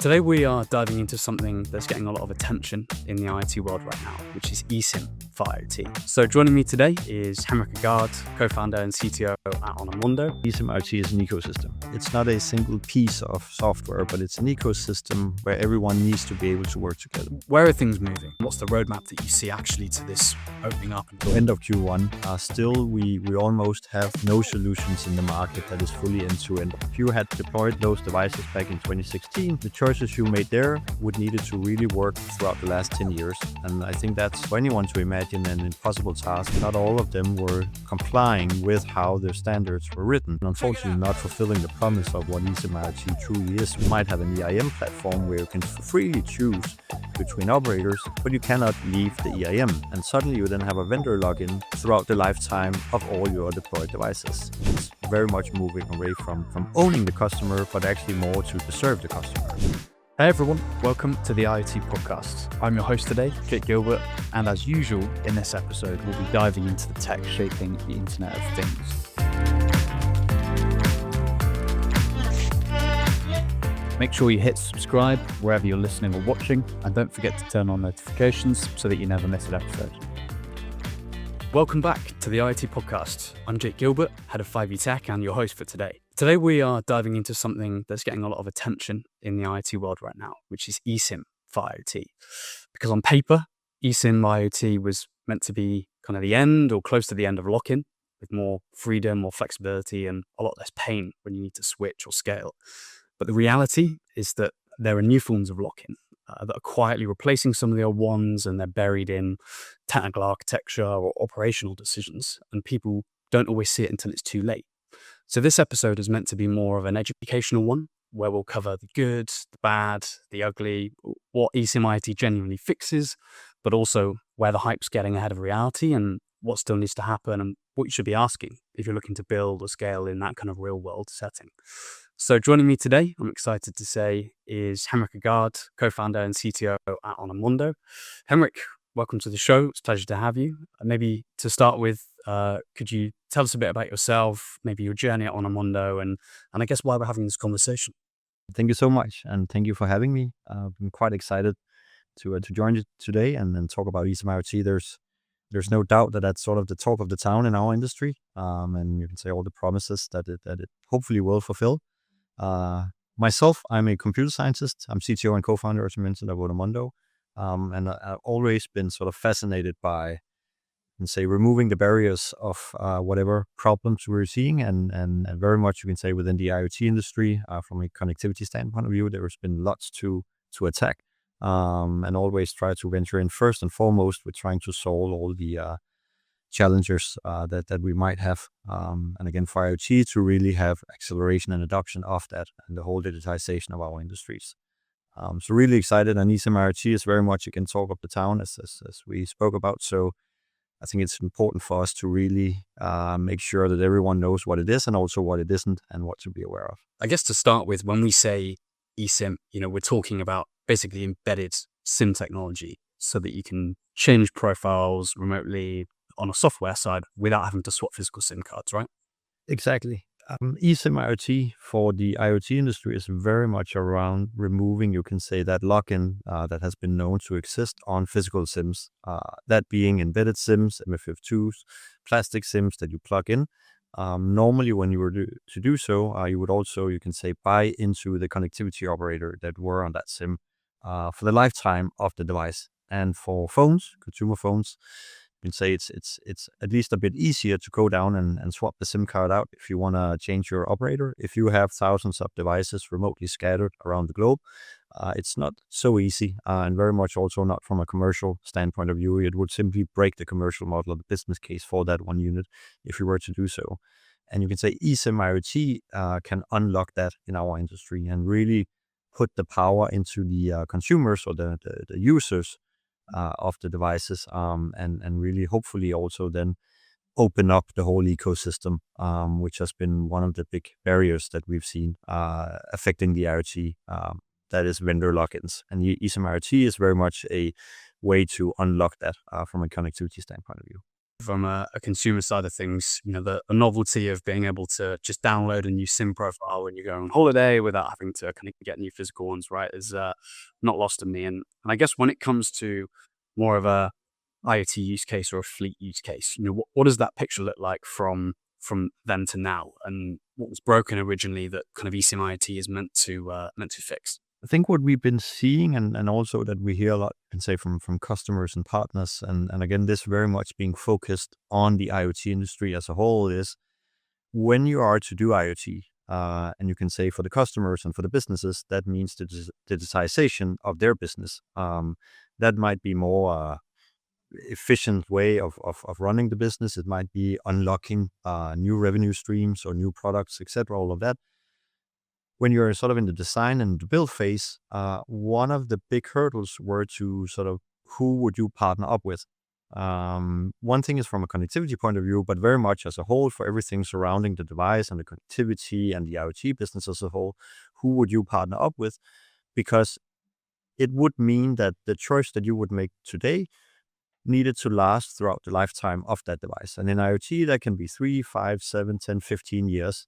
Today we are diving into something that's getting a lot of attention in the IoT world right now, which is eSIM for IoT. So joining me today is Henrik Aagaard, co-founder and CTO at Onomondo. eSIM IoT is an ecosystem. It's not a single piece of software, but it's an ecosystem where everyone needs to be able to work together. Where are things moving? What's the roadmap that you see actually to this opening up? So end of Q1, still we almost have no solutions in the market that is fully end-to-end. If you had deployed those devices back in 2016, the choices you made there would need it to really work throughout the last 10 years. And I think that's for anyone to imagine an impossible task. Not all of them were complying with how their standards were written. Unfortunately, not fulfilling the promise of what eSIM IoT truly is. You might have an EIM platform where you can freely choose between operators, but you cannot leave the EIM. And suddenly you then have a vendor login throughout the lifetime of all your deployed devices. It's very much moving away from owning the customer, but actually more to serve the customer. Hey everyone, welcome to the IoT Podcast. I'm your host today, Gilbert, and as usual in this episode, we'll be diving into the tech shaping the Internet of Things. Make sure you hit subscribe wherever you're listening or watching, and don't forget to turn on notifications so that you never miss an episode. Welcome back to the IoT Podcast. I'm Jake Gilbert, head of 5e Tech and your host for today. Today we are diving into something that's getting a lot of attention in the IoT world right now, which is eSIM for IoT. Because on paper, eSIM IoT was meant to be kind of the end or close to the end of lock-in, with more freedom, more flexibility, and a lot less pain when you need to switch or scale. But the reality is that there are new forms of lock-in that are quietly replacing some of the old ones, and they're buried in technical architecture or operational decisions, and people don't always see it until it's too late. So this episode is meant to be more of an educational one, where we'll cover the good, the bad, the ugly, what eSIM IoT genuinely fixes, but also where the hype's getting ahead of reality and what still needs to happen and what you should be asking if you're looking to build or scale in that kind of real world setting. So joining me today, I'm excited to say, is Henrik Aagaard, co-founder and CTO at Onomondo. Henrik, welcome to the show. It's a pleasure to have you. Maybe to start with, could you tell us a bit about yourself, maybe your journey at Onomondo, and I guess why we're having this conversation? Thank you so much, and thank you for having me. I'm quite excited to join you today and talk about eSIM IoT. There's no doubt that that's sort of the talk of the town in our industry, and you can say all the promises that it hopefully will fulfill. Myself, I'm a computer scientist. I'm CTO and co-founder, as you mentioned, of Onomondo, and I've always been sort of fascinated by, and say, removing the barriers of whatever problems we're seeing, and very much you can say within the IoT industry, from a connectivity standpoint of view, there's been lots to attack, and always try to venture in first and foremost with trying to solve all the challenges that we might have, and again for IoT to really have acceleration and adoption of that and the whole digitization of our industries. So really excited, and eSIM IoT is very much, you can talk of the town as we spoke about. So I think it's important for us to really make sure that everyone knows what it is and also what it isn't and what to be aware of. I guess to start with, when we say eSIM, we're talking about basically embedded SIM technology so that you can change profiles remotely on a software side without having to swap physical SIM cards, right? Exactly. eSIM IoT for the IoT industry is very much around removing, you can say, that lock-in that has been known to exist on physical SIMs, that being embedded SIMs, MFF2s, plastic SIMs that you plug in. Normally, when you were to do so, you would also, you can say, buy into the connectivity operator that were on that SIM for the lifetime of the device. And for phones, consumer phones, you can say it's at least a bit easier to go down and swap the SIM card out if you want to change your operator. If you have thousands of devices remotely scattered around the globe, it's not so easy, and very much also not from a commercial standpoint of view. It would simply break the commercial model of the business case for that one unit if you were to do so. And you can say eSIM IoT can unlock that in our industry and really put the power into the consumers or the users of the devices, and really hopefully also then open up the whole ecosystem, which has been one of the big barriers that we've seen affecting the IoT, that is vendor lock-ins. And eSIM IoT is very much a way to unlock that from a connectivity standpoint of view. from a consumer side of things, the novelty of being able to just download a new SIM profile when you go on holiday without having to kind of get new physical ones, right, is not lost on me. And I guess when it comes to more of a IoT use case or a fleet use case, what does that picture look like from then to now, and what was broken originally that kind of eSIM IoT is meant to fix? I think what we've been seeing, and also that we hear a lot, can say from customers and partners, and again, this very much being focused on the IoT industry as a whole, is when you are to do IoT, and you can say for the customers and for the businesses, that means the digitization of their business. That might be more efficient way of running the business. It might be unlocking new revenue streams or new products, etc. All of that. When you're sort of in the design and the build phase, one of the big hurdles were to sort of who would you partner up with. One thing is from a connectivity point of view, but very much as a whole for everything surrounding the device and the connectivity and the IoT business as a whole, who would you partner up with? Because it would mean that the choice that you would make today needed to last throughout the lifetime of that device. And in IoT, that can be 3, 5, 7, 10, 15 years.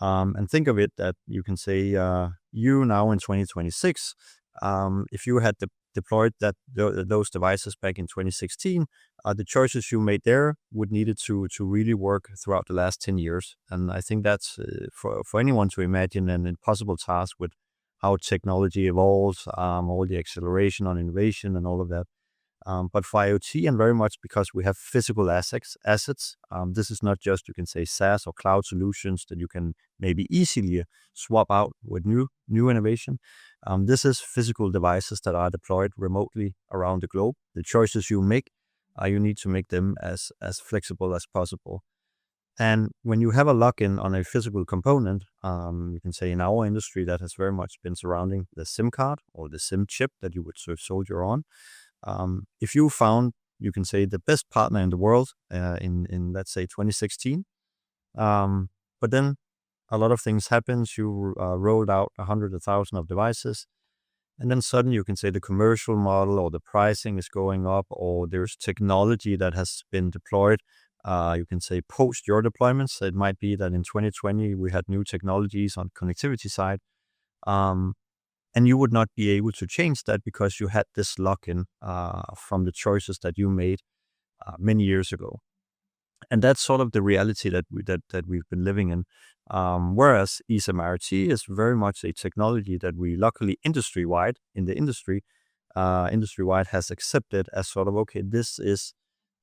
And think of it that you can say you now in 2026, if you had deployed those devices back in 2016, the choices you made there would needed to really work throughout the last 10 years. And I think that's for anyone to imagine an impossible task with how technology evolves, all the acceleration on innovation and all of that. But for IoT, and very much because we have physical assets, this is not just, you can say, SaaS or cloud solutions that you can maybe easily swap out with new innovation. This is physical devices that are deployed remotely around the globe. The choices you make, you need to make them as flexible as possible. And when you have a lock-in on a physical component, you can say in our industry that has very much been surrounding the SIM card or the SIM chip that you would sort of soldier on. If you found, you can say, the best partner in the world in let's say 2016, but then a lot of things happens. You rolled out 100,000 of devices, and then suddenly you can say the commercial model or the pricing is going up, or there's technology that has been deployed. You can say post your deployments. It might be that in 2020 we had new technologies on connectivity side. And you would not be able to change that because you had this lock-in from the choices that you made many years ago. And that's sort of the reality that we've been living in. Whereas eSIM IoT is very much a technology that we luckily industry-wide has accepted as sort of, okay, this is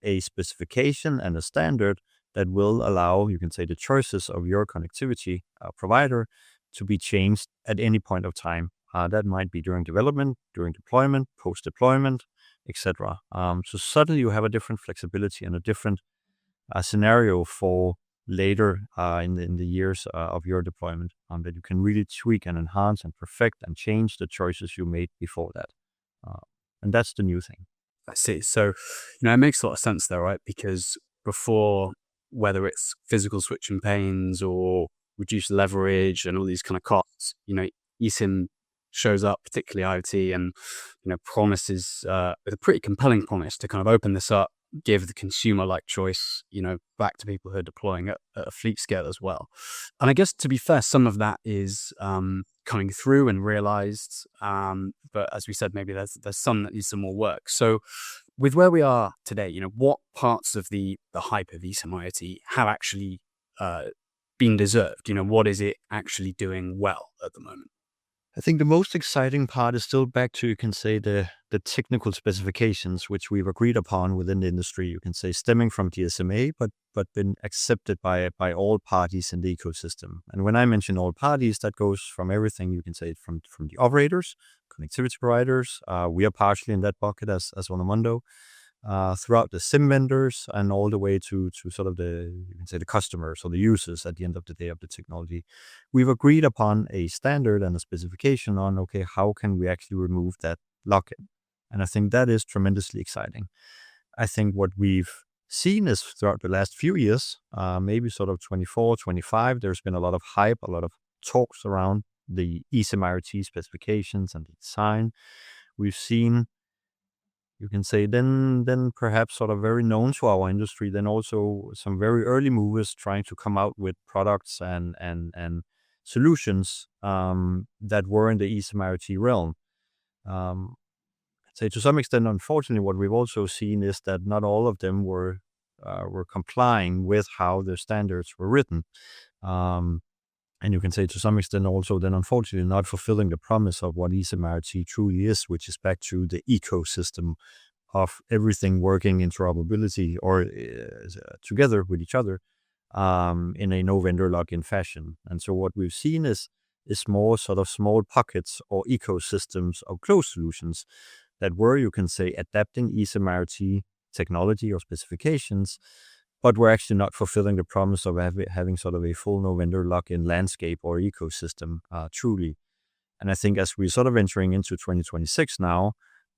a specification and a standard that will allow, you can say, the choices of your connectivity provider to be changed at any point of time. That might be during development, during deployment, post-deployment, etc. So suddenly you have a different flexibility and a different scenario for later in the years of your deployment that you can really tweak and enhance and perfect and change the choices you made before that. And that's the new thing. I see. So, it makes a lot of sense there, right? Because before, whether it's physical switching pains or reduced leverage and all these kind of costs, eSIM shows up, particularly IoT, and promises with a pretty compelling promise to kind of open this up, give the consumer-like choice, back to people who are deploying at a fleet scale as well. And I guess, to be fair, some of that is coming through and realized. But as we said, maybe there's some that needs some more work. So with where we are today, what parts of the hype of eSIM IoT have actually been deserved? What is it actually doing well at the moment? I think the most exciting part is still back to, you can say, the technical specifications which we've agreed upon within the industry, you can say, stemming from DSMA, but been accepted by all parties in the ecosystem. And when I mention all parties, that goes from everything, you can say, from the operators, connectivity providers. We are partially in that bucket as Onomondo, throughout the SIM vendors, and all the way to sort of you can say, the customers or the users at the end of the day of the technology. We've agreed upon a standard and a specification on, okay, how can we actually remove that lock-in? And I think that is tremendously exciting. I think what we've seen is throughout the last few years, maybe sort of 24, 25, there's been a lot of hype, a lot of talks around the eSIM IoT specifications and the design. We've seen you can say, then perhaps sort of very known to our industry, then also some very early movers trying to come out with products and solutions that were in the eSIM IoT realm. I'd say to some extent, unfortunately, what we've also seen is that not all of them were complying with how the standards were written. And you can say to some extent also then unfortunately not fulfilling the promise of what eSIM IoT truly is, which is back to the ecosystem of everything working interoperability or together with each other in a no vendor lock-in fashion. And so what we've seen is more sort of small pockets or ecosystems of closed solutions that were, you can say, adapting eSIM IoT technology or specifications, but we're actually not fulfilling the promise of having sort of a full no vendor lock-in landscape or ecosystem truly. And I think as we're sort of entering into 2026 now,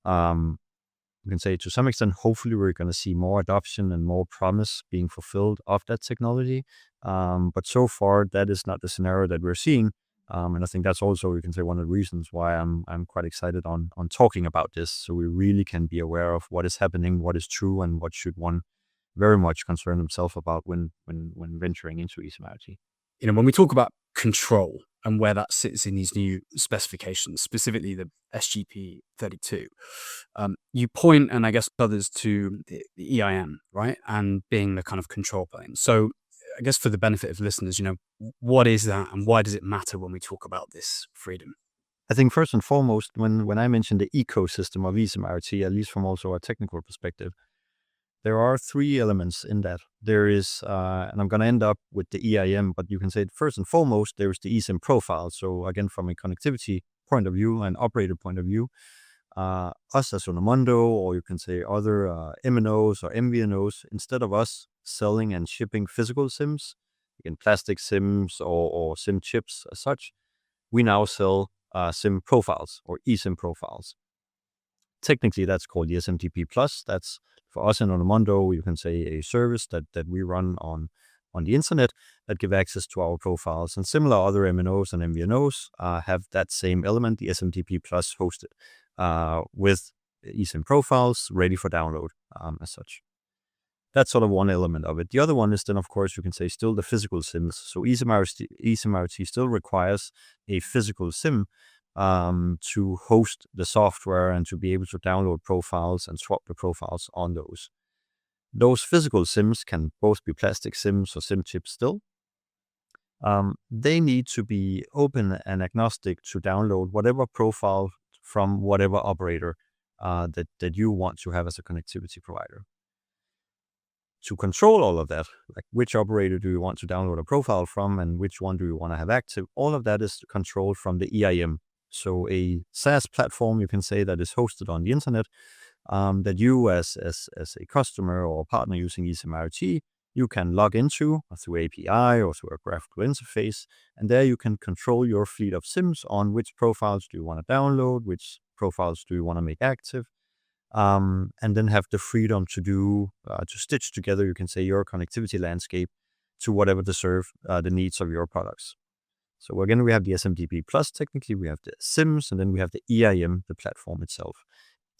you can say to some extent, hopefully we're going to see more adoption and more promise being fulfilled of that technology. But so far, that is not the scenario that we're seeing. And I think that's also, you can say, one of the reasons why I'm quite excited on talking about this. So we really can be aware of what is happening, what is true, and what should one very much concern himself about when venturing into eSIM IoT. When we talk about control and where that sits in these new specifications, specifically the SGP 32, you point, and I guess others, to the EIM, right? And being the kind of control plane. So I guess for the benefit of listeners, what is that and why does it matter when we talk about this freedom? I think first and foremost, when I mentioned the ecosystem of eSIM IoT, at least from also a technical perspective, there are three elements in that. There is, and I'm going to end up with the EIM, but you can say first and foremost, there is the eSIM profile. So again, from a connectivity point of view and operator point of view, us as Onomondo, or you can say other MNOs or MVNOs, instead of us selling and shipping physical SIMs, again, plastic SIMs or SIM chips as such, we now sell SIM profiles or eSIM profiles. Technically, that's called the SMTP Plus. That's for us in Onomondo, you can say a service that we run on the internet that give access to our profiles. And similar other MNOs and MVNOs have that same element, the SMTP Plus hosted with eSIM profiles ready for download as such. That's sort of one element of it. The other one is then, of course, you can say still the physical SIMs. So eSIM IoT still requires a physical SIM to host the software and to be able to download profiles and swap the profiles on those. Those physical SIMs can both be plastic SIMs or SIM chips still. They need to be open and agnostic to download whatever profile from whatever operator that you want to have as a connectivity provider. To control all of that, like which operator do you want to download a profile from and which one do you want to have active, all of that is controlled from the EIM. So a SaaS platform, you can say, that is hosted on the internet, that you as a customer or partner using eSIM IoT, you can log into through API or through a graphical interface. And there you can control your fleet of SIMs on which profiles do you want to download, which profiles do you want to make active, and then have the freedom to stitch together, you can say, your connectivity landscape to whatever to serve the needs of your products. So again, we have the SMTP Plus, technically, we have the SIMs, and then we have the EIM, the platform itself.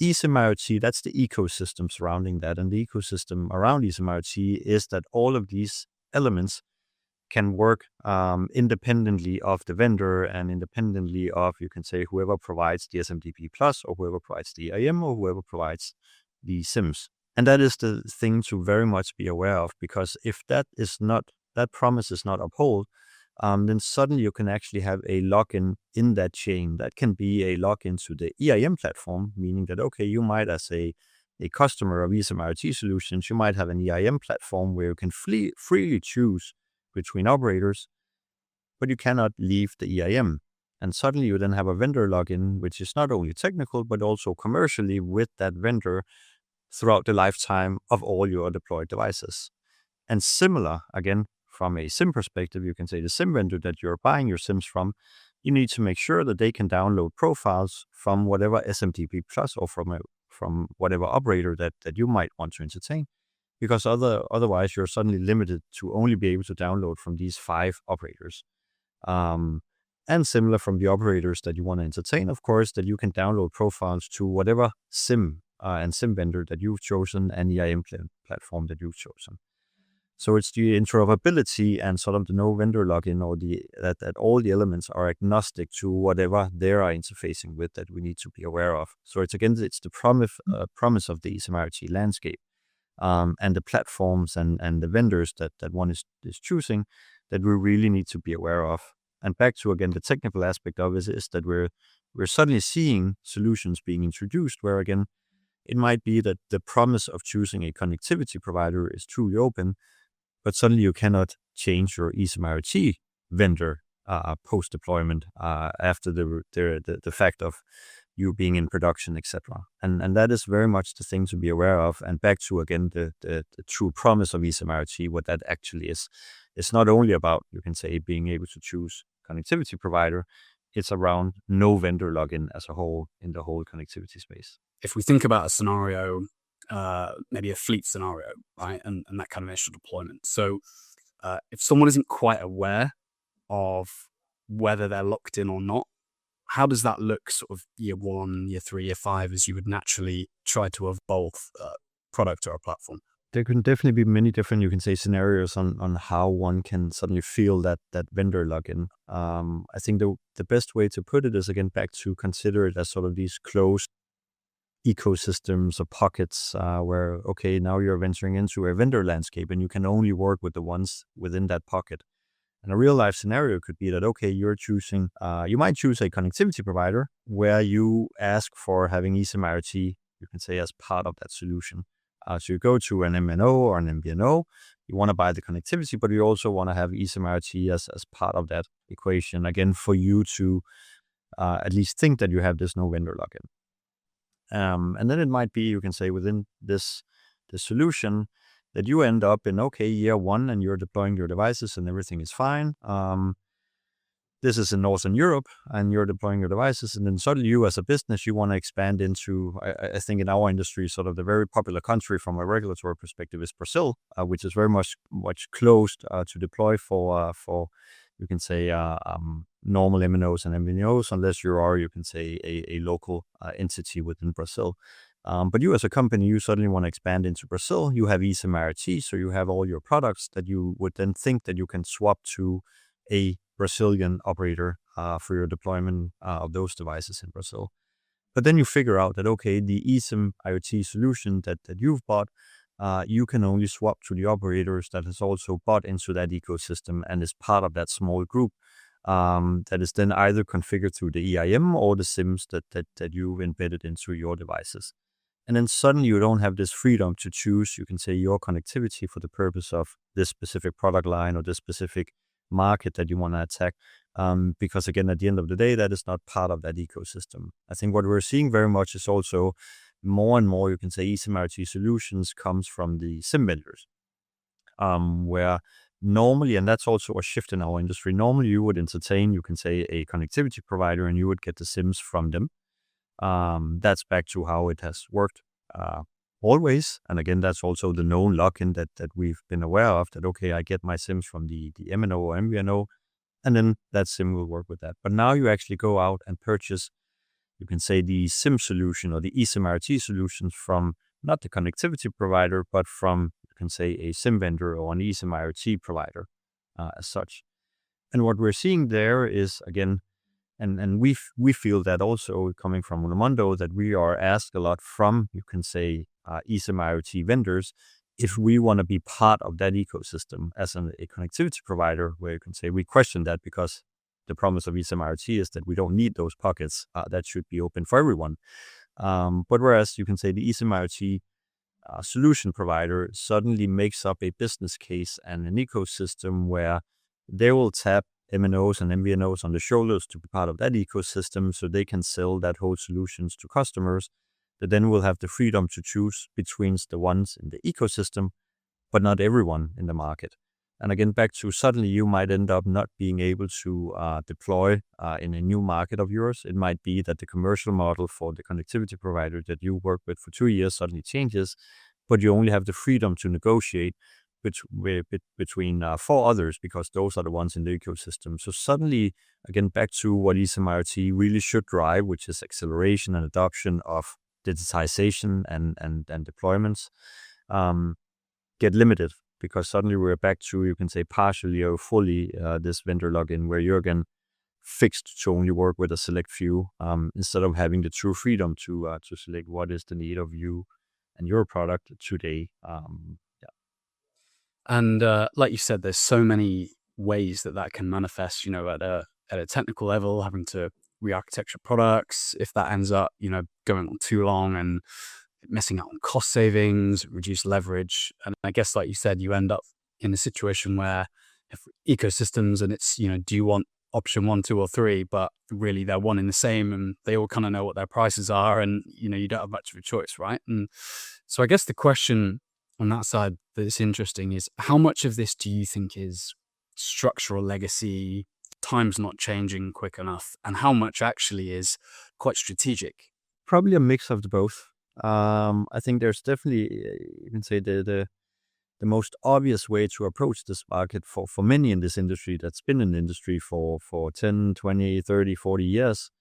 eSIM IoT, that's the ecosystem surrounding that. And the ecosystem around eSIM IoT is that all of these elements can work independently of the vendor and independently of, you can say, whoever provides the SMTP Plus or whoever provides the EIM or whoever provides the SIMs. And that is the thing to very much be aware of, because if that promise is not upheld, then suddenly you can actually have a lock-in in that chain. That can be a lock-in to the EIM platform, meaning that, okay, you might, as a customer of eSIM IoT solutions, you might have an EIM platform where you can freely choose between operators, but you cannot leave the EIM. And suddenly you then have a vendor login, which is not only technical, but also commercially with that vendor throughout the lifetime of all your deployed devices. And similar, again, from a SIM perspective, you can say the SIM vendor that you're buying your SIMs from, you need to make sure that they can download profiles from whatever SMTP Plus or from whatever operator that you might want to entertain, because otherwise you're suddenly limited to only be able to download from these 5 operators. And similar from the operators that you want to entertain, of course, that you can download profiles to whatever SIM and SIM vendor that you've chosen and EIM platform that you've chosen. So it's the interoperability and sort of the no vendor login, or that all the elements are agnostic to whatever they are interfacing with that we need to be aware of. So it's the promise of the eSIM IoT landscape, and the platforms and the vendors that one is choosing that we really need to be aware of. And back to, again, the technical aspect of it is that we're suddenly seeing solutions being introduced where, again, it might be that the promise of choosing a connectivity provider is truly open, but suddenly you cannot change your eSIM IoT vendor post-deployment after the fact of you being in production, etc. And that is very much the thing to be aware of. And back to, again, the true promise of eSIM IoT, what that actually is. It's not only about, you can say, being able to choose connectivity provider, it's around no vendor login as a whole in the whole connectivity space. If we think about a scenario, maybe a fleet scenario, right, and that kind of initial deployment. So if someone isn't quite aware of whether they're locked in or not, how does that look sort of year 1, year 3, year 5, as you would naturally try to have both product or a platform? There can definitely be many different, you can say, scenarios on how one can suddenly feel that vendor login. I think the best way to put it is, again, back to consider it as sort of these closed ecosystems or pockets where, okay, now you're venturing into a vendor landscape and you can only work with the ones within that pocket. And a real life scenario could be that, okay, you're choosing, you might choose a connectivity provider where you ask for having eSIM IoT, you can say, as part of that solution. So you go to an MNO or an MVNO, you want to buy the connectivity, but you also want to have eSIM IoT as part of that equation, again, for you to at least think that you have this no vendor login. And then it might be, you can say, within this solution that you end up in, okay, year 1 and you're deploying your devices and everything is fine. This is in Northern Europe and you're deploying your devices, and then suddenly you as a business, you want to expand into, I think in our industry, sort of the very popular country from a regulatory perspective is Brazil, which is very much closed to deploy for you can say, normal MNOs and MVNOs, unless you are, you can say, a local entity within Brazil. But you as a company, you suddenly want to expand into Brazil. You have eSIM IoT, so you have all your products that you would then think that you can swap to a Brazilian operator for your deployment of those devices in Brazil. But then you figure out that, okay, the eSIM IoT solution that you've bought, you can only swap to the operators that has also bought into that ecosystem and is part of that small group that is then either configured through the EIM or the SIMs that you've embedded into your devices. And then suddenly you don't have this freedom to choose, you can say, your connectivity for the purpose of this specific product line or this specific market that you want to attack. Because again, at the end of the day, that is not part of that ecosystem. I think what we're seeing very much is also more and more, you can say, eSIM IoT solutions comes from the SIM vendors, where normally, and that's also a shift in our industry, normally you would entertain, you can say, a connectivity provider and you would get the SIMs from them. That's back to how it has worked always. And again, that's also the known lock-in that we've been aware of, that, okay, I get my SIMs from the MNO or MVNO, and then that SIM will work with that. But now you actually go out and purchase, you can say, the SIM solution or the eSIM IoT solutions from not the connectivity provider, but from, you can say, a SIM vendor or an eSIM IoT provider as such. And what we're seeing there is, again, and we feel that also coming from Onomondo, that we are asked a lot from, you can say, eSIM IoT vendors, if we want to be part of that ecosystem as a connectivity provider, where you can say we question that because the promise of eSIM IoT is that we don't need those pockets. That should be open for everyone. But whereas you can say the eSIM IoT solution provider suddenly makes up a business case and an ecosystem where they will tap MNOs and MVNOs on the shoulders to be part of that ecosystem so they can sell that whole solutions to customers that then will have the freedom to choose between the ones in the ecosystem, but not everyone in the market. And again, back to suddenly you might end up not being able to deploy in a new market of yours. It might be that the commercial model for the connectivity provider that you work with for 2 years suddenly changes, but you only have the freedom to negotiate between 4 others because those are the ones in the ecosystem. So suddenly, again, back to what eSIM IoT really should drive, which is acceleration and adoption of digitization and deployments get limited, because suddenly we're back to, you can say, partially or fully this vendor login, where you're again fixed to only work with a select few, instead of having the true freedom to select what is the need of you and your product today. And like you said, there's so many ways that can manifest, at a technical level, having to re-architecture products, if that ends up, going on too long and missing out on cost savings, reduce leverage. And I guess, like you said, you end up in a situation where if ecosystems and it's, do you want option 1, 2, or 3, but really they're one in the same and they all kind of know what their prices are, and, you don't have much of a choice, right? And so I guess the question on that side that's interesting is, how much of this do you think is structural legacy, time's not changing quick enough, and how much actually is quite strategic? Probably a mix of the both. I think there's definitely, you can say, the most obvious way to approach this market for many in this industry that's been in the industry for 10, 20, 30, 40 years.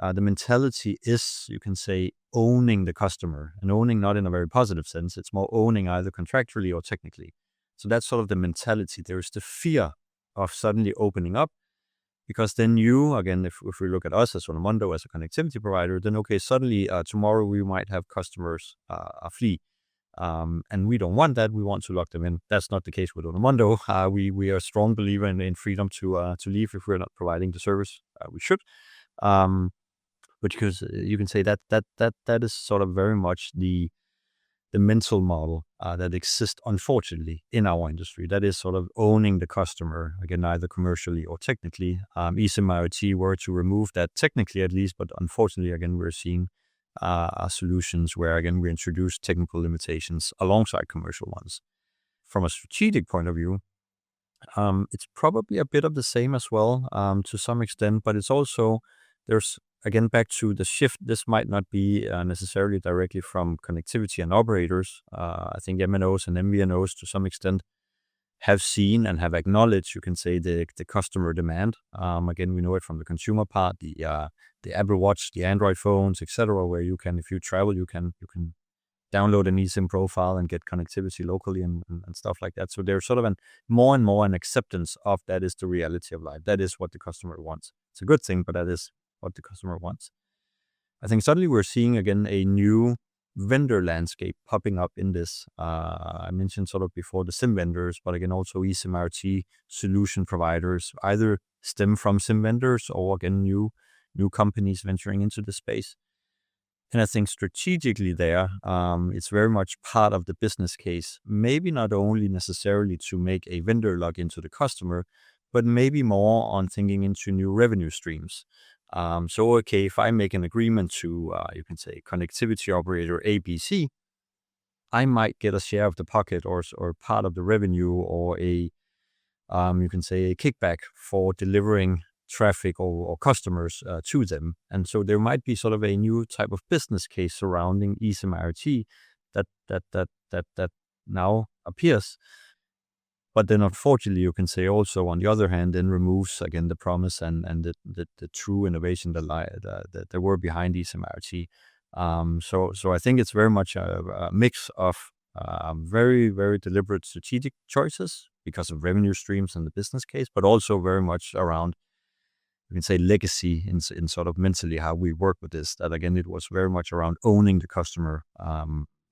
The mentality is, you can say, owning the customer, and owning not in a very positive sense. It's more owning either contractually or technically. So that's sort of the mentality. There is the fear of suddenly opening up, because then you, again, if we look at us as Onomondo, as a connectivity provider, then okay, suddenly tomorrow we might have customers flee. And we don't want that. We want to lock them in. That's not the case with Onomondo. We are a strong believer in freedom to leave if we're not providing the service we should. But because you can say that is sort of very much the mental model that exists, unfortunately, in our industry. That is sort of owning the customer, again, either commercially or technically. eSIM IoT were to remove that technically, at least, but unfortunately, again, we're seeing solutions where, again, we introduce technical limitations alongside commercial ones. From a strategic point of view, it's probably a bit of the same as well, to some extent, but it's also, there's, again, back to the shift. This might not be necessarily directly from connectivity and operators. I think MNOs and MVNOs to some extent have seen and have acknowledged, you can say, the customer demand. Again, we know it from the consumer part, the Apple Watch, the Android phones, etc., where you can, if you travel, you can download an eSIM profile and get connectivity locally and stuff like that. So there's sort of more and more an acceptance of that is the reality of life. That is what the customer wants. It's a good thing, but that is what the customer wants. I think suddenly we're seeing, again, a new vendor landscape popping up in this. I mentioned sort of before the SIM vendors, but again, also eSIM IoT solution providers, either stem from SIM vendors or, again, new companies venturing into the space. And I think strategically there, it's very much part of the business case, maybe not only necessarily to make a vendor log into the customer, but maybe more on thinking into new revenue streams. So, okay, if I make an agreement to, you can say, connectivity operator ABC, I might get a share of the pocket or part of the revenue, or you can say, a kickback for delivering traffic or customers to them. And so there might be sort of a new type of business case surrounding eSIM IoT that now appears. But then, unfortunately, you can say also, on the other hand, then removes, again, the promise and the true innovation that were behind eSIM IoT. So I think it's very much a mix of very, very deliberate strategic choices because of revenue streams and the business case, but also very much around, you can say, legacy in sort of mentally how we work with this. That, again, it was very much around owning the customer,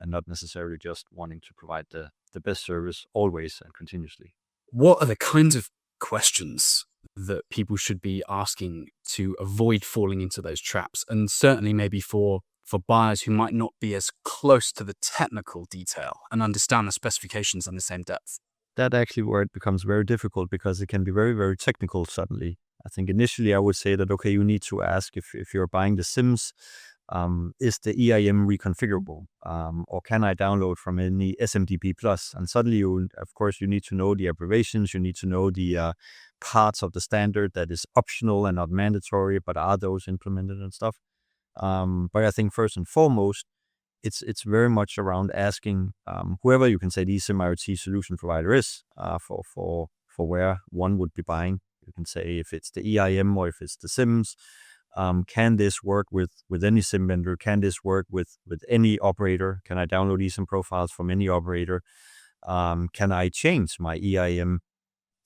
and not necessarily just wanting to provide the best service always and continuously. What are the kinds of questions that people should be asking to avoid falling into those traps? And certainly maybe for buyers who might not be as close to the technical detail and understand the specifications in the same depth. That actually where it becomes very difficult, because it can be very, very technical suddenly. I think initially I would say that, okay, you need to ask if you're buying the SIMs, is the EIM reconfigurable? Or can I download from any SMTP plus? And suddenly of course, you need to know the abbreviations, you need to know the parts of the standard that is optional and not mandatory, but are those implemented and stuff. But I think first and foremost, it's very much around asking whoever, you can say, the eSIM IoT solution provider is for where one would be buying. You can say if it's the EIM or if it's the SIMs, Can this work with any SIM vendor? Can this work with any operator? Can I download eSIM profiles from any operator? Can I change my EIM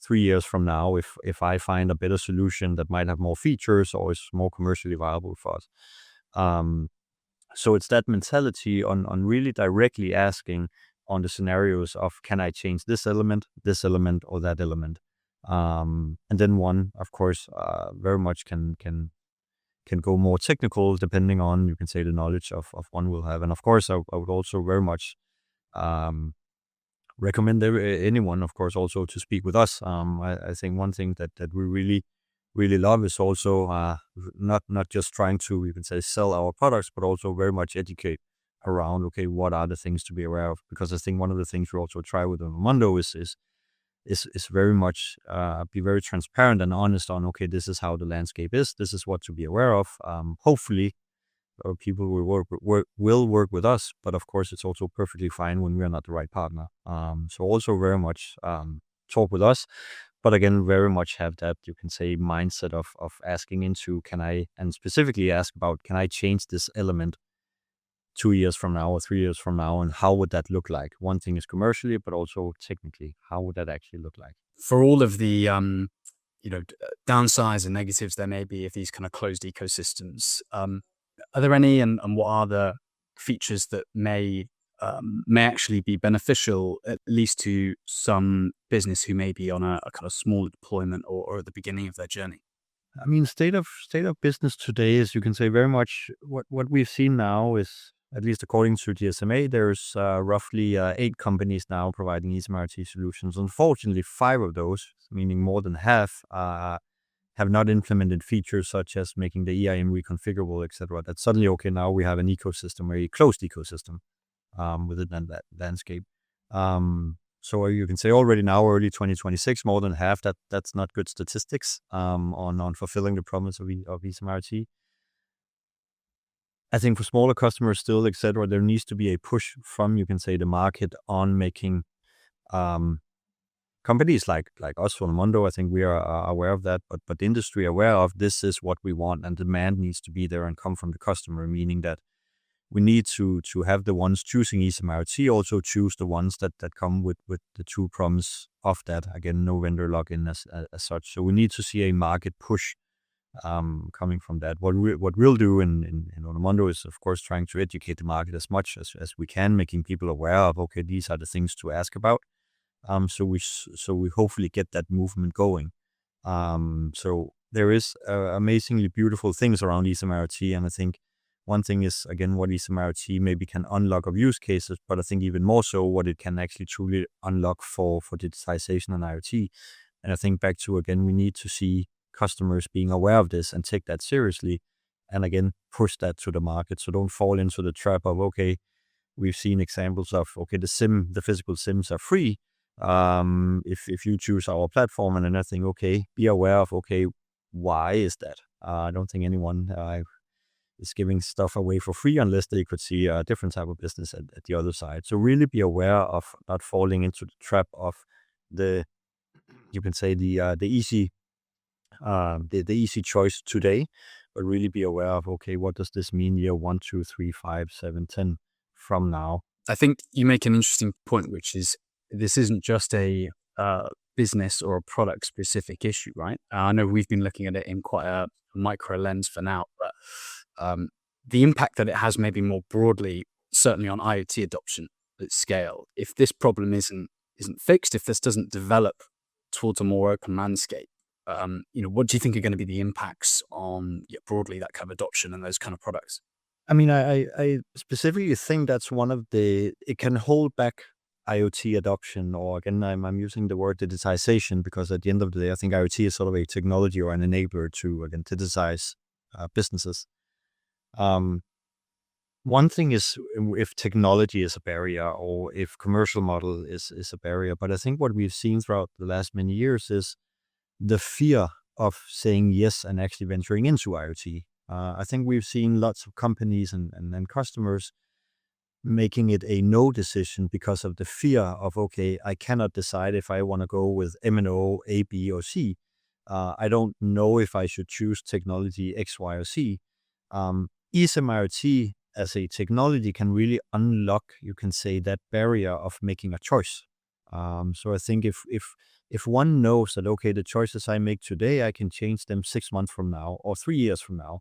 3 years from now if I find a better solution that might have more features or is more commercially viable for us? So it's that mentality on really directly asking on the scenarios of, can I change this element, or that element? And then one, of course, very much can go more technical depending on, you can say, the knowledge of one will have. And of course, I would also very much recommend anyone, of course, also to speak with us. I think one thing that we really love is also not just trying to, you can say, sell our products, but also very much educate around, okay, what are the things to be aware of? Because I think one of the things we also try with Onomondo is very much be very transparent and honest on, okay, this is how the landscape is. This is what to be aware of. Hopefully, people will work with us, but of course, it's also perfectly fine when we are not the right partner. So also very much talk with us, but again, very much have that, you can say, mindset of asking into, and specifically ask about, can I change this element 2 years from now or 3 years from now, and how would that look like? One thing is commercially, but also technically, how would that actually look like? For all of the downsides and negatives there may be of these kind of closed ecosystems, are there any, and what are the features that may actually be beneficial, at least to some business who may be on a kind of smaller deployment or at the beginning of their journey? I mean, state of business today is, you can say, very much what we've seen now is, at least according to GSMA, there's roughly 8 companies now providing eSIM IoT solutions. Unfortunately, 5 of those, meaning more than half, have not implemented features such as making the EIM reconfigurable, etc. That's suddenly, okay, now we have an ecosystem, a closed ecosystem within that landscape. So you can say already now, early 2026, more than half, that's not good statistics on fulfilling the promise of eSIM IoT. I think for smaller customers still, etc., there needs to be a push from, you can say, the market on making companies like us, Onomondo, I think we are aware of that, but the industry aware of, this is what we want, and demand needs to be there and come from the customer, meaning that we need to have the ones choosing eSIM IoT also choose the ones that come with the true promise of that. Again, no vendor login as such. So we need to see a market push coming from that. What we'll do in Onomondo is, of course, trying to educate the market as much as we can, making people aware of, okay, these are the things to ask about. So we hopefully get that movement going. So there is amazingly beautiful things around eSIM IoT, and I think one thing is, again, what eSIM IoT maybe can unlock of use cases, but I think even more so what it can actually truly unlock for digitization and IoT. And I think back to, again, we need to see customers being aware of this and take that seriously, and again, push that to the market. So don't fall into the trap of, okay, we've seen examples of, okay, the physical SIMs are free. If you choose our platform and anything, okay, be aware of, okay, why is that? I don't think anyone is giving stuff away for free unless they could see a different type of business at the other side. So really be aware of not falling into the trap of you can say the easy choice today, but really be aware of, okay, what does this mean year 1, 2, 3, 5, 7, 10 from now? I think you make an interesting point, which is this isn't just a business or a product specific issue, right? I know we've been looking at it in quite a micro lens for now, but the impact that it has maybe more broadly, certainly on IoT adoption at scale, if this problem isn't fixed, if this doesn't develop towards a more open landscape, what do you think are going to be the impacts on broadly that kind of adoption and those kind of products? I mean, I specifically think that's it can hold back IoT adoption, or again, I'm using the word digitization because at the end of the day, I think IoT is sort of a technology or an enabler to, again, digitize businesses. One thing is if technology is a barrier or if commercial model is a barrier, but I think what we've seen throughout the last many years is the fear of saying yes and actually venturing into IoT. I think we've seen lots of companies and customers making it a no decision because of the fear of, okay, I cannot decide if I want to go with MNO, A, B, or C. I don't know if I should choose technology X, Y, or Z. eSIM IoT as a technology can really unlock, you can say, that barrier of making a choice. So I think if one knows that, okay, the choices I make today, I can change them 6 months from now or 3 years from now,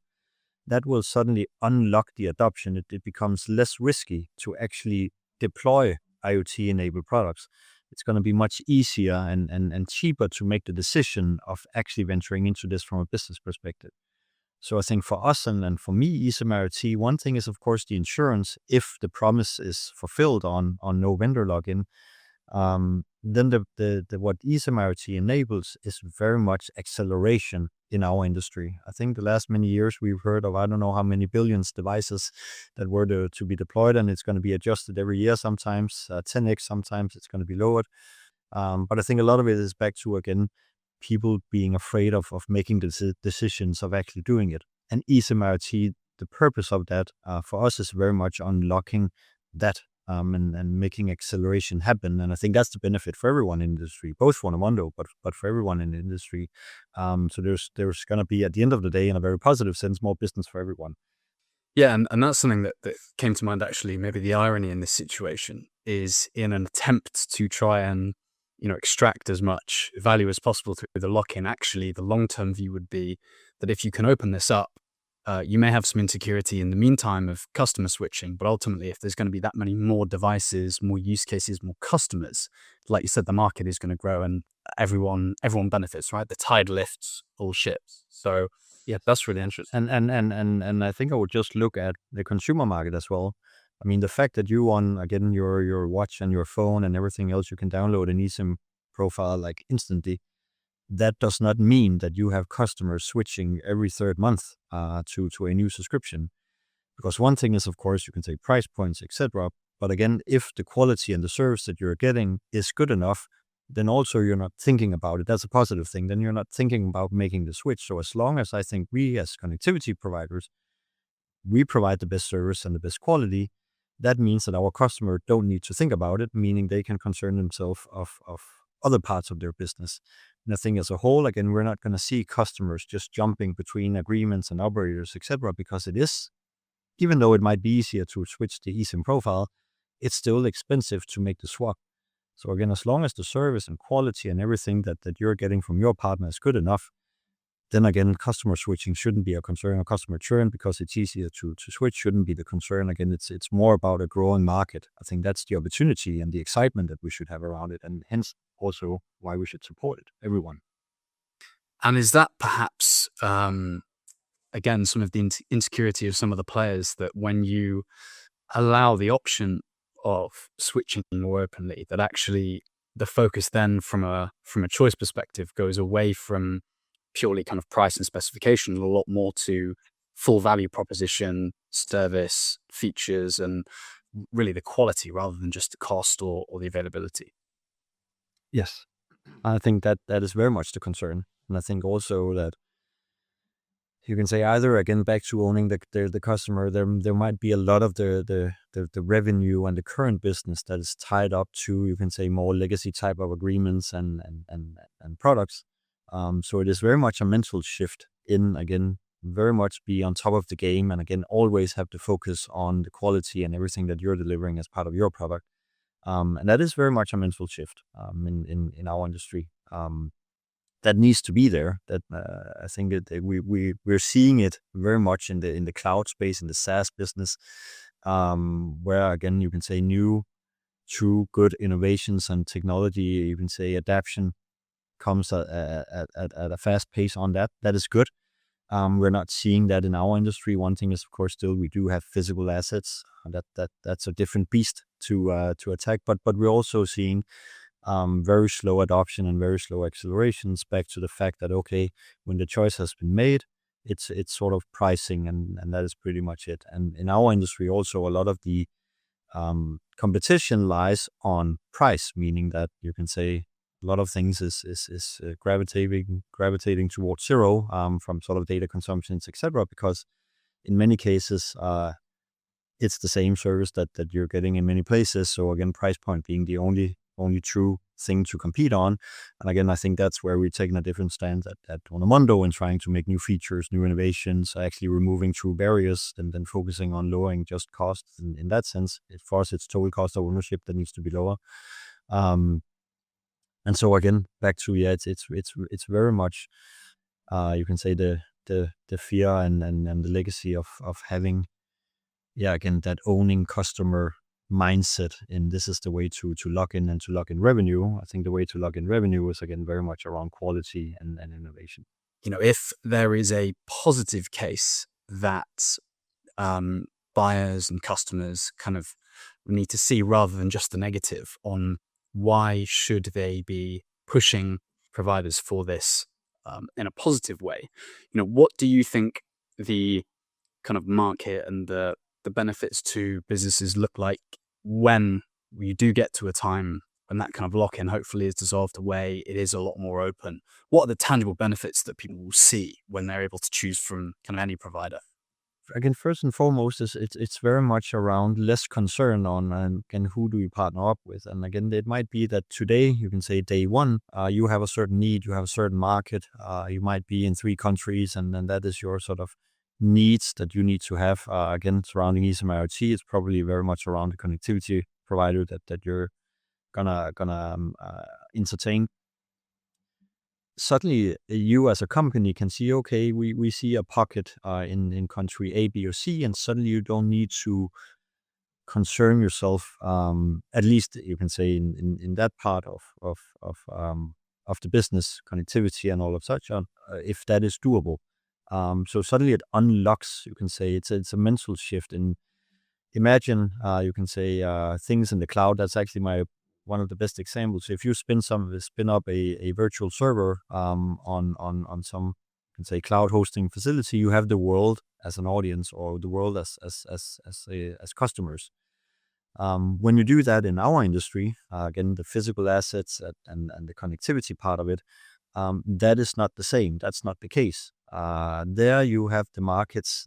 that will suddenly unlock the adoption. It becomes less risky to actually deploy IoT-enabled products. It's going to be much easier and cheaper to make the decision of actually venturing into this from a business perspective. So I think for us and for me, eSIM IoT, one thing is, of course, the insurance. If the promise is fulfilled on no vendor login, then the what eSIM IoT enables is very much acceleration in our industry. I think the last many years we've heard of I don't know how many billions devices that were to be deployed, and it's going to be adjusted every year. Sometimes 10x, sometimes it's going to be lowered. But I think a lot of it is back to, again, people being afraid of making the decisions of actually doing it. And eSIM IoT, the purpose of that for us is very much unlocking that and making acceleration happen. And I think that's the benefit for everyone in the industry, both for Onomondo, but for everyone in the industry. So there's going to be, at the end of the day, in a very positive sense, more business for everyone. Yeah, and that's something that came to mind, actually. Maybe the irony in this situation is, in an attempt to try and extract as much value as possible through the lock-in, actually the long-term view would be that if you can open this up, you may have some insecurity in the meantime of customer switching, but ultimately, if there's going to be that many more devices, more use cases, more customers, like you said, the market is going to grow and everyone benefits, right? The tide lifts all ships. So yeah, that's really interesting. And I think I would just look at the consumer market as well. I mean, the fact that you on, again, your watch and your phone and everything else, you can download an eSIM profile like instantly. That does not mean that you have customers switching every third month to a new subscription. Because one thing is, of course, you can say price points, etc. But again, if the quality and the service that you're getting is good enough, then also you're not thinking about it. That's a positive thing. Then you're not thinking about making the switch. So as long as I think we as connectivity providers, we provide the best service and the best quality, that means that our customer don't need to think about it, meaning they can concern themselves of other parts of their business. And I think as a whole, again, we're not going to see customers just jumping between agreements and operators, etc., because it is, even though it might be easier to switch the eSIM profile, it's still expensive to make the swap. So again, as long as the service and quality and everything that you're getting from your partner is good enough, then again, customer switching shouldn't be a concern, or customer churn, because it's easier to switch, shouldn't be the concern. Again, it's more about a growing market. I think that's the opportunity and the excitement that we should have around it, and hence also why we should support it, everyone. And is that perhaps, again, some of the insecurity of some of the players, that when you allow the option of switching more openly, that actually the focus then from a choice perspective goes away from purely kind of price and specification, a lot more to full value proposition, service, features, and really the quality rather than just the cost or the availability? Yes, I think that is very much the concern. And I think also that you can say either, again, back to owning the customer, there might be a lot of the revenue and the current business that is tied up to, you can say, more legacy type of agreements and products. So it is very much a mental shift in, again, very much be on top of the game, and again, always have to focus on the quality and everything that you're delivering as part of your product. And that is very much a mental shift in our industry. That needs to be there. That I think that we're seeing it very much in the cloud space, in the SaaS business, where again you can say new, true, good innovations and technology, you can say adaption comes at a fast pace on that. That is good. We're not seeing that in our industry. One thing is, of course, still we do have physical assets. That's a different beast to attack. But we're also seeing very slow adoption and very slow accelerations, back to the fact that, okay, when the choice has been made, it's sort of pricing, and that is pretty much it. And in our industry also, a lot of the competition lies on price, meaning that you can say a lot of things is gravitating towards zero from sort of data consumptions, etc. Because in many cases, it's the same service that you're getting in many places. So again, price point being the only true thing to compete on. And again, I think that's where we're taking a different stand at Onomondo and trying to make new features, new innovations, actually removing true barriers and then focusing on lowering just costs. In that sense, for us, it's total cost of ownership that needs to be lower. And so again, back to it's very much you can say the fear and the legacy of having again that owning customer mindset, and this is the way to lock in and to lock in revenue. I think the way to lock in revenue is again very much around quality and innovation. If there is a positive case that buyers and customers kind of need to see rather than just the negative on why should they be pushing providers for this in a positive way, what do you think the kind of market and the benefits to businesses look like when you do get to a time when that kind of lock-in hopefully is dissolved away, it is a lot more open? What are the tangible benefits that people will see when they're able to choose from kind of any provider? Again, first and foremost, it's very much around less concern on again who do you partner up with, and again it might be that today you can say day one you have a certain need, you have a certain market, you might be in 3 countries, and then that is your sort of needs that you need to have. Again, surrounding eSIM IoT, it's probably very much around the connectivity provider that you're gonna entertain. Suddenly you as a company can see, okay, we see a pocket in country A, B, or C, and suddenly you don't need to concern yourself, at least you can say in that part of the business, connectivity and all of such, if that is doable. So suddenly it unlocks, you can say, it's a mental shift. And imagine, you can say, things in the cloud. That's actually one of the best examples. If you spin up a virtual server on some, you can say, cloud hosting facility, you have the world as an audience or the world as customers. When you do that in our industry, again, the physical assets and the connectivity part of it, that is not the same. That's not the case. There you have the markets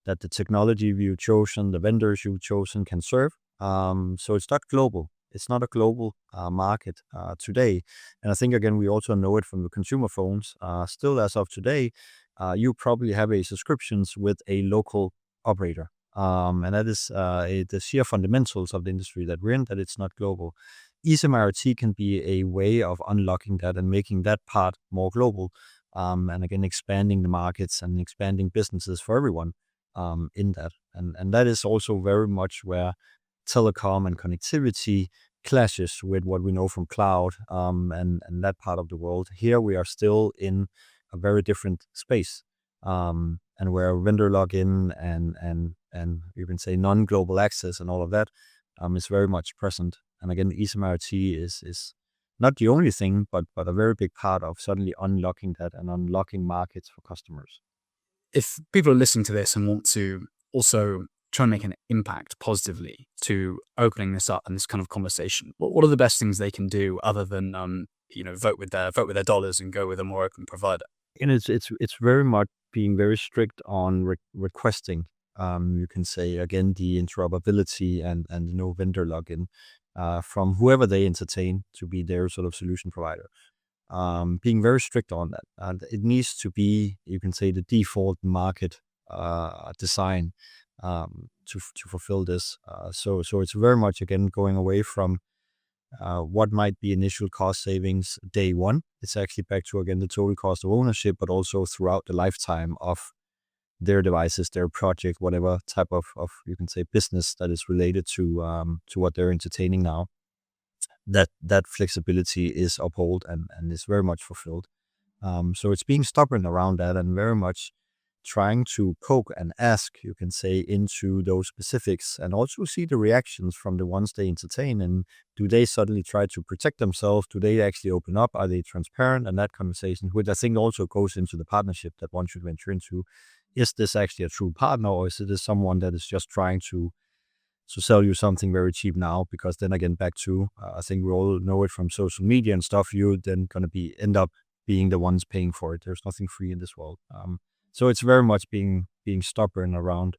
that the technology you've chosen, the vendors you've chosen can serve. So it's not global. It's not a global market today. And I think, again, we also know it from the consumer phones. Still, as of today, you probably have a subscriptions with a local operator. And that is the sheer fundamentals of the industry that we're in, that it's not global. eSIM IoT can be a way of unlocking that and making that part more global. And again, expanding the markets and expanding businesses for everyone in that. And that is also very much where telecom and connectivity clashes with what we know from cloud and that part of the world. Here we are still in a very different space, and where vendor login and you can say non-global access and all of that is very much present. And again, eSIM IoT is not the only thing, but a very big part of suddenly unlocking that and unlocking markets for customers. If people are listening to this and want to also try and make an impact positively to opening this up and this kind of conversation, what are the best things they can do other than vote with their dollars and go with a more open provider? And it's very much being very strict on requesting. You can say, again, the interoperability and no vendor login from whoever they entertain to be their sort of solution provider. Being very strict on that, and it needs to be, you can say, the default market design to fulfill this. So it's very much, again, going away from what might be initial cost savings day one. It's actually back to, again, the total cost of ownership, but also throughout the lifetime of their devices, their project, whatever type of you can say business that is related to what they're entertaining now. That flexibility is upheld and is very much fulfilled. So it's being stubborn around that and very much trying to poke and ask, you can say, into those specifics, and also see the reactions from the ones they entertain. And do they suddenly try to protect themselves? Do they actually open up? Are they transparent? And that conversation, which I think also goes into the partnership that one should venture into. Is this actually a true partner, or is it someone that is just trying to sell you something very cheap now? Because then again, back to, I think we all know it from social media and stuff, you're then going to end up being the ones paying for it. There's nothing free in this world. So it's very much being stubborn around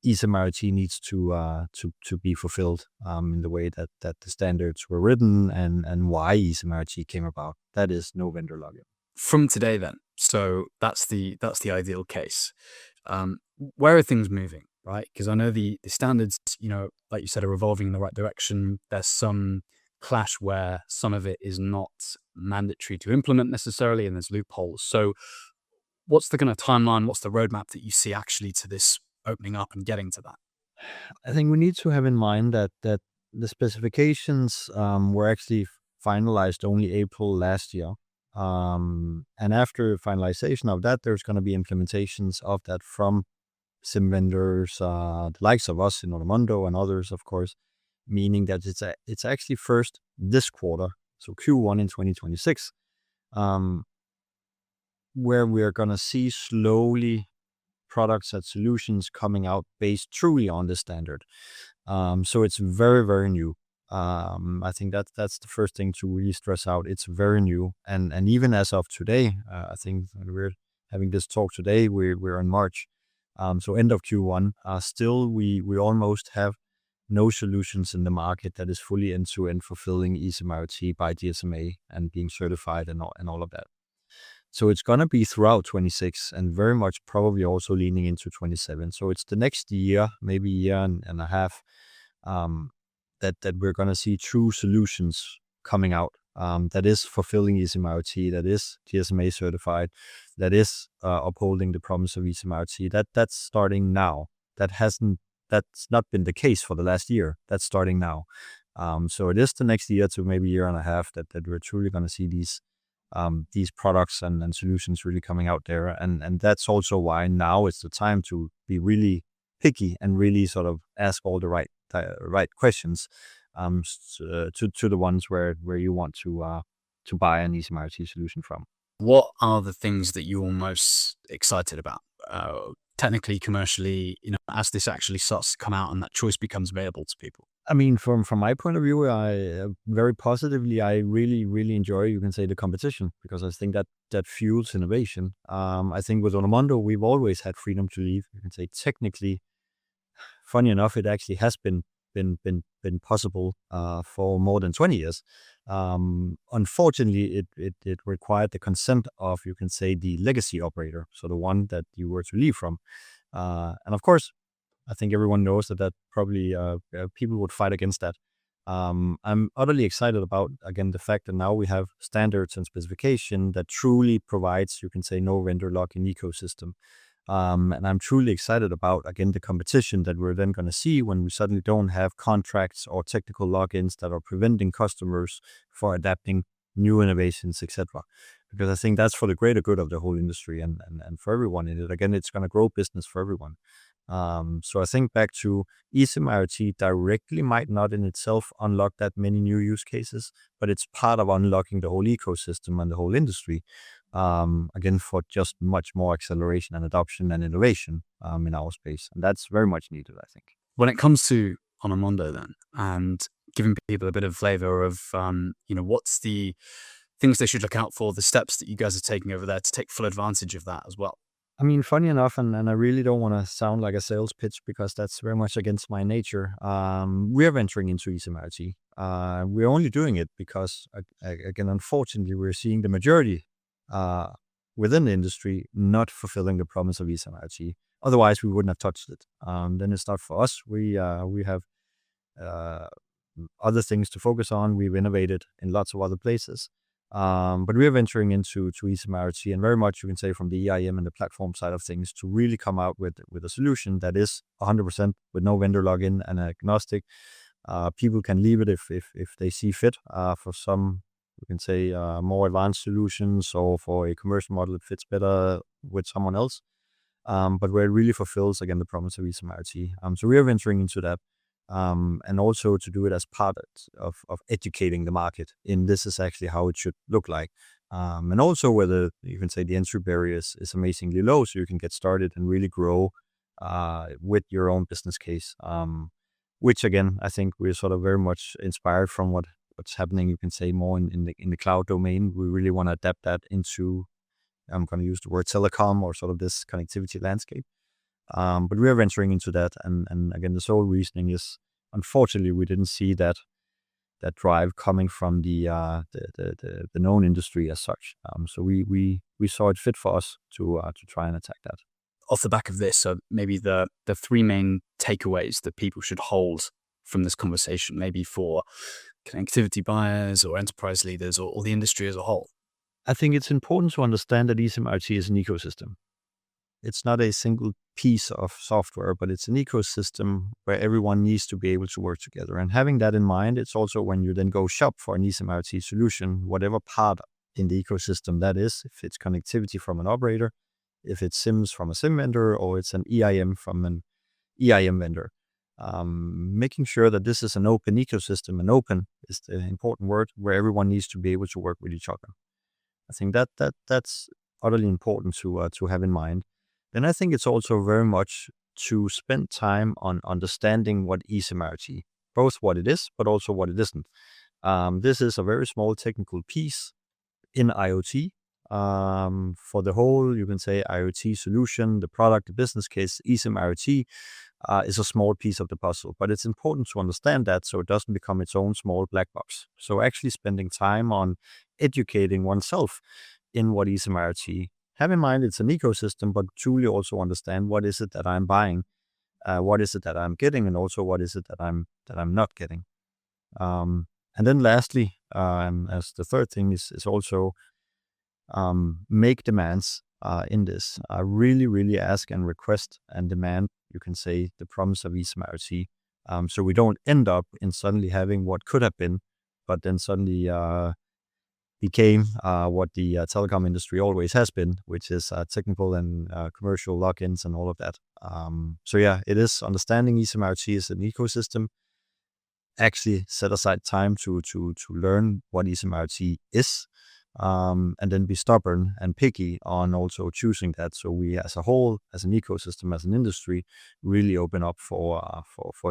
eSIM IoT needs to be fulfilled in the way that the standards were written and why eSIM IoT came about. That is no vendor login. From today then, so that's the ideal case. Where are things moving, right? Because I know the standards, like you said, are evolving in the right direction. There's some clash where some of it is not mandatory to implement necessarily, and there's loopholes. So what's the kind of timeline? What's the roadmap that you see actually to this opening up and getting to that? I think we need to have in mind that the specifications were actually finalized only April last year. And after finalization of that, there's going to be implementations of that from SIM vendors, the likes of us in Onomondo and others, of course, meaning that it's actually first this quarter, so Q1 in 2026, where we're going to see slowly products and solutions coming out based truly on this standard. So it's very, very new. I think that's the first thing to really stress out. It's very new, and even as of today, I think we're having this talk today. We're in March, so end of Q1. Still, we almost have no solutions in the market that is fully end-to-end fulfilling eSIM IoT by GSMA and being certified and all of that. So it's going to be throughout 26 and very much probably also leaning into 27. So it's the next year, maybe year and a half, that we're going to see true solutions coming out that is fulfilling eSIM IoT, that is GSMA certified, that is upholding the promise of eSIM IoT. That's starting now. That's not been the case for the last year. That's starting now. So it is the next year to maybe year and a half that we're truly going to see these products and solutions really coming out there. And that's also why now is the time to be really picky and really sort of ask all the right questions to the ones where you want to buy an eSIM IoT solution from. What are the things that you're most excited about? Technically, commercially, as this actually starts to come out and that choice becomes available to people? I mean, from my point of view, I very positively, I really, really enjoy, you can say, the competition, because I think that fuels innovation. I think with Onomondo, we've always had freedom to leave. You can say technically, funny enough, it actually has been possible for more than 20 years. Unfortunately, it required the consent of, you can say, the legacy operator, so the one that you were to leave from. And of course, I think everyone knows that probably people would fight against that. I'm utterly excited about, again, the fact that now we have standards and specification that truly provides, you can say, no vendor lock-in ecosystem. And I'm truly excited about, again, the competition that we're then going to see when we suddenly don't have contracts or technical logins that are preventing customers for adapting new innovations, etc. Because I think that's for the greater good of the whole industry and for everyone in it. Again, it's going to grow business for everyone. So I think back to eSIM IoT directly might not in itself unlock that many new use cases, but it's part of unlocking the whole ecosystem and the whole industry. Again, for just much more acceleration and adoption and innovation in our space. And that's very much needed, I think. When it comes to Onomondo then, and giving people a bit of flavor of, what's the things they should look out for, the steps that you guys are taking over there to take full advantage of that as well. I mean, funny enough, and I really don't want to sound like a sales pitch because that's very much against my nature. We're venturing into eSIM IoT. We're only doing it because, again, unfortunately, we're seeing the majority within the industry not fulfilling the promise of eSIM IoT. Otherwise, we wouldn't have touched it. Then it's not for us. We have other things to focus on. We've innovated in lots of other places. But we're venturing into eSIM IoT, and very much you can say from the EIM and the platform side of things to really come out with a solution that is 100% with no vendor login and agnostic. People can leave it if they see fit. For some, you can say more advanced solutions, or for a commercial model, it fits better with someone else. But where it really fulfills, again, the promise of eSIM IoT. So we are venturing into that. And also to do it as part of educating the market in this is actually how it should look like. And also whether you can say the entry barrier is amazingly low, so you can get started and really grow with your own business case. Which again, I think we're sort of very much inspired from what's happening, you can say, more in the cloud domain. We really want to adapt that into, I'm going to use the word telecom or sort of this connectivity landscape. But we are venturing into that. And again, the sole reasoning is, unfortunately, we didn't see that drive coming from the known industry as such. So we saw it fit for us to try and attack that. Off the back of this, so maybe the three main takeaways that people should hold from this conversation, maybe for connectivity buyers or enterprise leaders or the industry as a whole. I think it's important to understand that eSIM IoT is an ecosystem. It's not a single piece of software, but it's an ecosystem where everyone needs to be able to work together. And having that in mind, it's also when you then go shop for an eSIM IoT solution, whatever part in the ecosystem that is, if it's connectivity from an operator, if it's SIMs from a SIM vendor, or it's an EIM from an EIM vendor. Making sure that this is an open ecosystem, and open is the important word, where everyone needs to be able to work with each other. I think that's utterly important to have in mind. Then I think it's also very much to spend time on understanding what eSIM IoT, both what it is, but also what it isn't. This is a very small technical piece in IoT. For the whole, you can say, IoT solution, the product, the business case, eSIM IoT is a small piece of the puzzle. But it's important to understand that so it doesn't become its own small black box. So actually spending time on educating oneself in what eSIM IoT. Have in mind it's an ecosystem, but truly also understand what is it that I'm buying, what is it that I'm getting, and also what is it that I'm not getting. And then lastly, as the third thing is also make demands in this. Really ask and request and demand, you can say, the promise of eSIM IoT. So we don't end up in suddenly having what could have been, but then suddenly became what the telecom industry always has been, which is technical and commercial lock-ins and all of that. So yeah, it is understanding eSIM IoT as an ecosystem. Actually set aside time to learn what eSIM IoT is, and then be stubborn and picky on also choosing that. So we, as a whole, as an ecosystem, as an industry, really open up for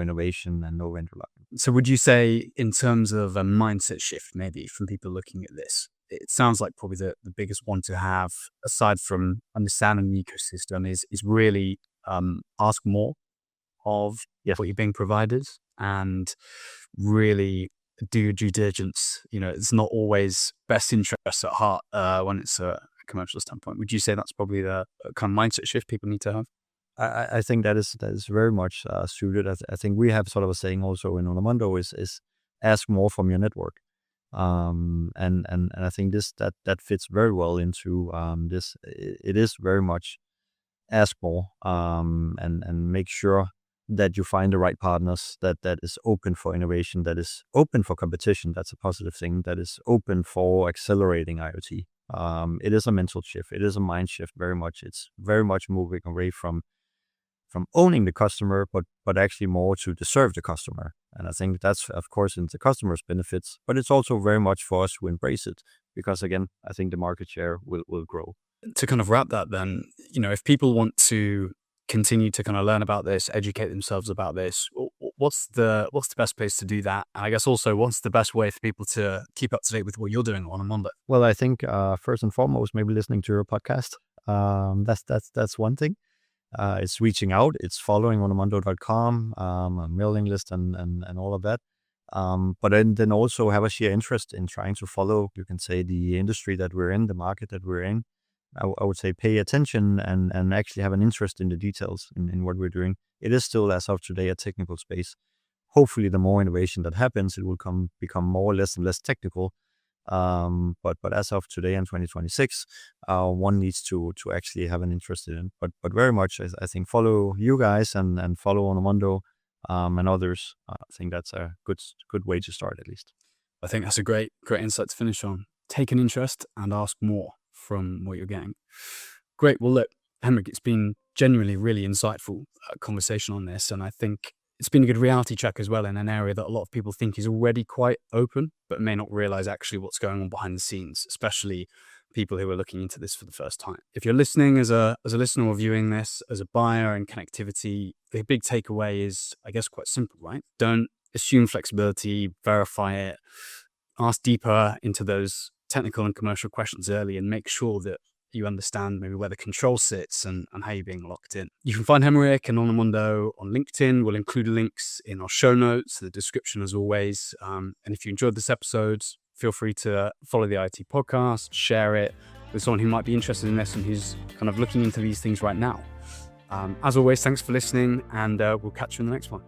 innovation and no vendor lock. So would you say, in terms of a mindset shift, maybe from people looking at this, it sounds like probably the biggest one to have, aside from understanding the ecosystem, is really ask more of what you're being provided, and really do your due diligence. It's not always best interests at heart when it's a commercial standpoint. Would you say that's probably the kind of mindset shift people need to have? I think that is very much suited. I think we have sort of a saying also in Onomondo is ask more from your network. And I think that fits very well into this. It is very much ask more and make sure that you find the right partners, that is open for innovation, that is open for competition. That's a positive thing. That is open for accelerating IoT. It is a mental shift. It is a mind shift. Very much. It's very much moving away from owning the customer, but actually more to serve the customer. And I think that's, of course, in the customer's benefits, but it's also very much for us to embrace it, because again, I think the market share will grow. To kind of wrap that then, if people want to continue to kind of learn about this, educate themselves about this, what's the best place to do that? And I guess also, what's the best way for people to keep up to date with what you're doing on Onomondo? Well, I think first and foremost, maybe listening to your podcast. That's one thing. It's reaching out. It's following Onomondo.com, a mailing list and all of that. But then also have a sheer interest in trying to follow, you can say, the industry that we're in, the market that we're in. I would say pay attention and actually have an interest in the details in what we're doing. It is still, as of today, a technical space. Hopefully, the more innovation that happens, it will become more less and less technical. But as of today in 2026, one needs to actually have an interest in it. But very much, I think, follow you guys and follow Onomondo and others. I think that's a good way to start, at least. I think that's a great insight to finish on. Take an interest and ask more from what you're getting. Great. Well, look, Henrik, it's been genuinely really insightful conversation on this, and I think it's been a good reality check as well in an area that a lot of people think is already quite open, but may not realize actually what's going on behind the scenes, especially people who are looking into this for the first time. If you're listening as a listener or viewing this as a buyer in connectivity, the big takeaway is, I guess, quite simple, right? Don't assume flexibility, verify it, ask deeper into those technical and commercial questions early, and make sure that you understand maybe where the control sits and how you're being locked in. You can find Henrik and Onomondo on LinkedIn. We'll include links in our show notes, the description as always. And if you enjoyed this episode, feel free to follow the IoT podcast, share it with someone who might be interested in this and who's kind of looking into these things right now. As always, thanks for listening, and we'll catch you in the next one.